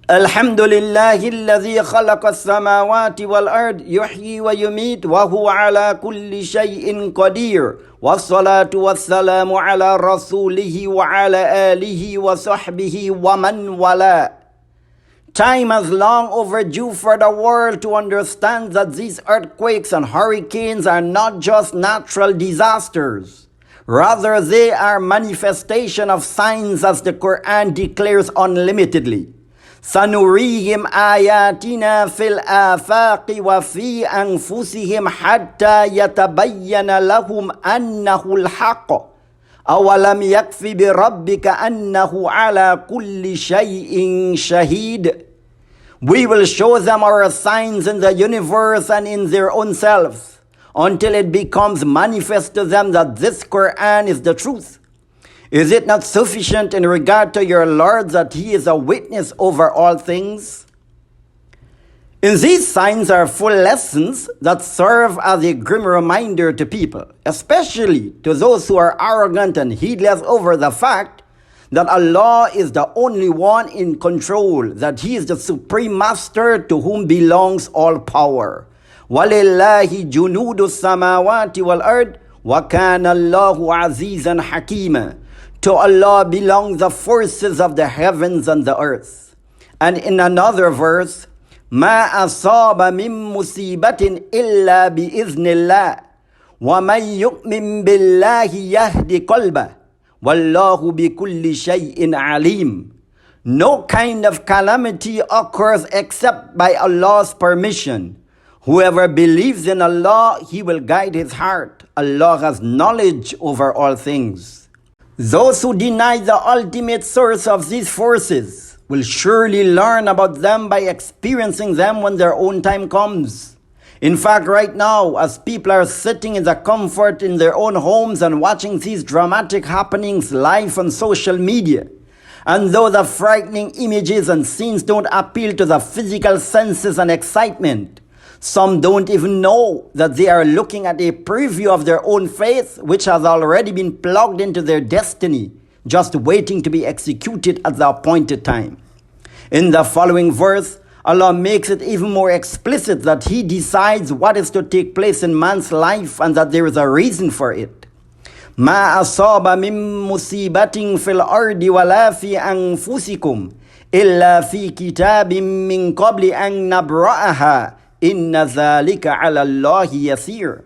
الحمد لله الذي خلق السماوات والأرض يحيي ويميت وهو على كل شيء قدير والصلاة والسلام على رسوله وعلى آله وصحبه ومن والاه. Time is long overdue for the world to understand that these earthquakes and hurricanes are not just natural disasters. Rather, they are manifestation of signs, as the Quran declares unlimitedly. سنريهم آياتنا في الآفاق وفي أنفسهم حتى يتبين لهم أنه الحق أولم يكف بربك أنه على كل شيء شهيد. We will show them our signs in the universe and in their own selves until it becomes manifest to them that this Quran is the truth. Is it not sufficient in regard to your Lord that He is a witness over all things? In these signs are full lessons that serve as a grim reminder to people, especially to those who are arrogant and heedless over the fact that Allah is the only one in control, that He is the supreme master to whom belongs all power. وَلِلَّهِ جُنُودُ السَّمَاوَاتِ وَالْأَرْضِ وَكَانَ اللَّهُ عَزِيزًا حَكِيمًا. To Allah belong the forces of the heavens and the earth. And in another verse, مَا أَصَابَ مِن مُّصِيبَةٍ إِلَّا بِإِذْنِ اللَّهِ وَمَن يُؤْمِن بِاللَّهِ يَهْدِ قَلْبَهُ وَاللَّهُ بِكُلِّ شَيْءٍ عَلِيمٌ. No kind of calamity occurs except by Allah's permission. Whoever believes in Allah, He will guide his heart. Allah has knowledge over all things. Those who deny the ultimate source of these forces will surely learn about them by experiencing them when their own time comes. In fact, right now, as people are sitting in the comfort in their own homes and watching these dramatic happenings live on social media, and though the frightening images and scenes don't appeal to the physical senses and excitement, some don't even know that they are looking at a preview of their own faith, which has already been plugged into their destiny, just waiting to be executed at the appointed time. In the following verse, Allah makes it even more explicit that He decides what is to take place in man's life and that there is a reason for it. مَا أَصَابَ مِن مُّصِيبَةٍ فِي الْأَرْضِ وَلَا فِي أَنفُسِكُمْ إِلَّا فِي كِتَابٍ مِّن قَبْلِ أَن نَّبْرَأَهَا Inna dhalika ala Allahi yasir.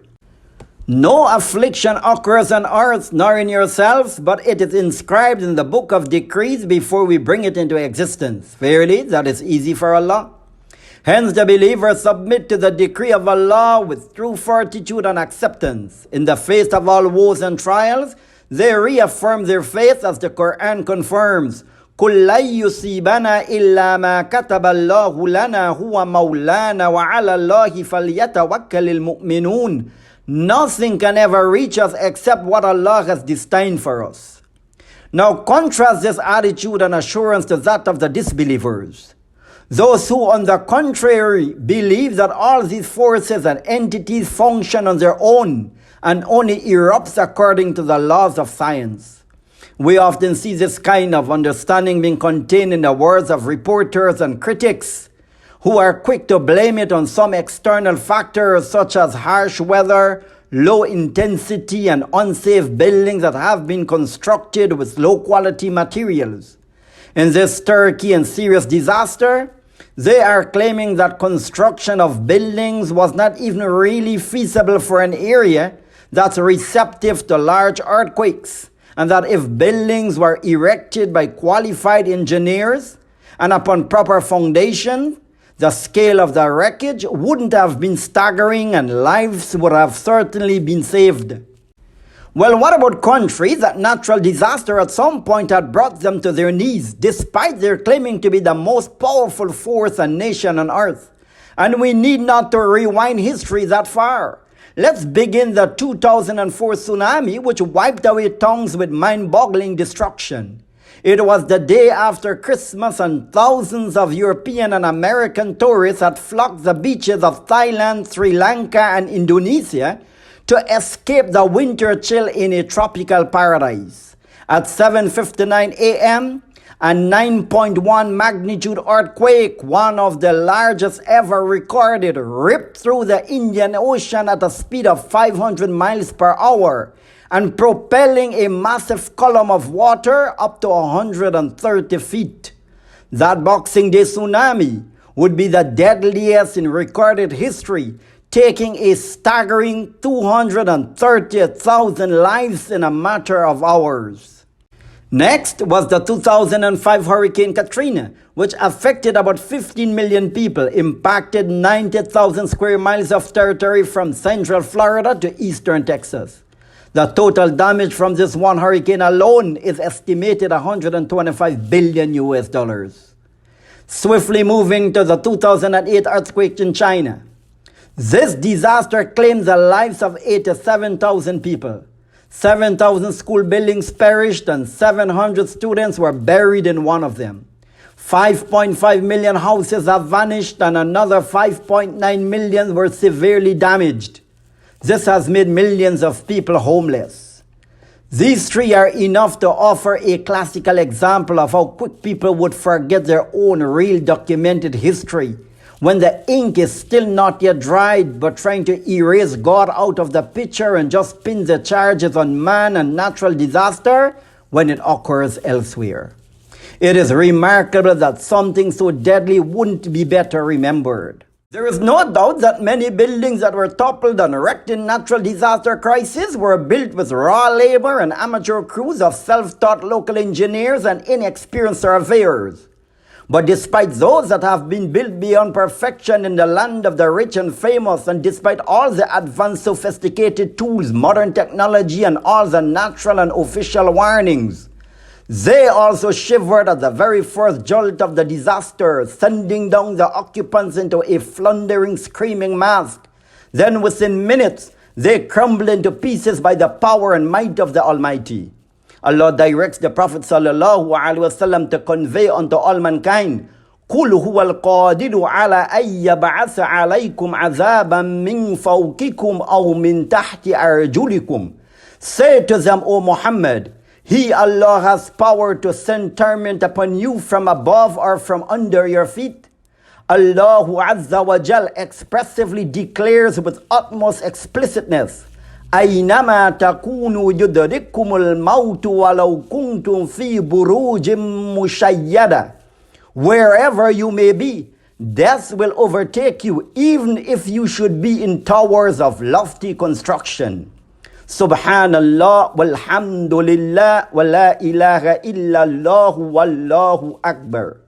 No affliction occurs on earth nor in yourselves, but it is inscribed in the book of decrees before we bring it into existence. Verily, that is easy for Allah. Hence the believers submit to the decree of Allah with true fortitude and acceptance. In the face of all woes and trials, they reaffirm their faith as the Quran confirms. قُلْ لَن يُصِيبَنَا إِلَّا مَا كَتَبَ اللَّهُ لَنَا هُوَ مَوْلَانَا وَعَلَى اللَّهِ فَلْيَتَوَكَّلِ الْمُؤْمِنُونَ. Nothing can ever reach us except what Allah has destined for us. Now contrast this attitude and assurance to that of the disbelievers. Those who, on the contrary, believe that all these forces and entities function on their own and only erupts according to the laws of science. We often see this kind of understanding being contained in the words of reporters and critics who are quick to blame it on some external factors such as harsh weather, low intensity and unsafe buildings that have been constructed with low quality materials. In this Turkey and Syria's disaster, they are claiming that construction of buildings was not even really feasible for an area that's receptive to large earthquakes, and that if buildings were erected by qualified engineers and upon proper foundation, the scale of the wreckage wouldn't have been staggering and lives would have certainly been saved. Well, what about countries that natural disaster at some point had brought them to their knees, despite their claiming to be the most powerful force and nation on earth? And we need not to rewind history that far. Let's begin the 2004 tsunami, which wiped away tongues with mind-boggling destruction. It was the day after Christmas and thousands of European and American tourists had flocked the beaches of Thailand, Sri Lanka, and Indonesia to escape the winter chill in a tropical paradise. At 7:59 a.m., A 9.1 magnitude earthquake, one of the largest ever recorded, ripped through the Indian Ocean at a speed of 500 miles per hour and propelling a massive column of water up to 130 feet. That Boxing Day tsunami would be the deadliest in recorded history, taking a staggering 230,000 lives in a matter of hours. Next was the 2005 Hurricane Katrina, which affected about 15 million people, impacted 90,000 square miles of territory from central Florida to eastern Texas. The total damage from this one hurricane alone is estimated $125 billion US dollars. Swiftly moving to the 2008 earthquake in China. This disaster claimed the lives of 87,000 people. 7,000 school buildings perished and 700 students were buried in one of them. 5.5 million houses have vanished and another 5.9 million were severely damaged. This has made millions of people homeless. These three are enough to offer a classical example of how quick people would forget their own real documented history when the ink is still not yet dried, but trying to erase God out of the picture and just pin the charges on man and natural disaster when it occurs elsewhere. It is remarkable that something so deadly wouldn't be better remembered. There is no doubt that many buildings that were toppled and wrecked in natural disaster crises were built with raw labor and amateur crews of self-taught local engineers and inexperienced surveyors. But despite those that have been built beyond perfection in the land of the rich and famous, and despite all the advanced sophisticated tools, modern technology, and all the natural and official warnings, they also shivered at the very first jolt of the disaster, sending down the occupants into a floundering, screaming mass. Then within minutes, they crumbled into pieces by the power and might of the Almighty. Allah directs the Prophet ﷺ to convey unto all mankind, قُلْ هُوَ الْقَادِرُ عَلَىٰ أَن يَبْعَثَ عَلَيْكُمْ عَذَابًا مِّن فَوْقِكُمْ أَوْ مِن تَحْتِ أَرْجُلِكُمْ. Say to them, O Muhammad, He, Allah, has power to send torment upon you from above or from under your feet. Allah Azza wa Jal expressively declares with utmost explicitness, أينما تكونوا يدرككم الموت ولو كنتم في بروج مشيدة. Wherever you may be, death will overtake you even if you should be in towers of lofty construction. Subhanallah walhamdulillah wa la ilaha illallah wallahu akbar.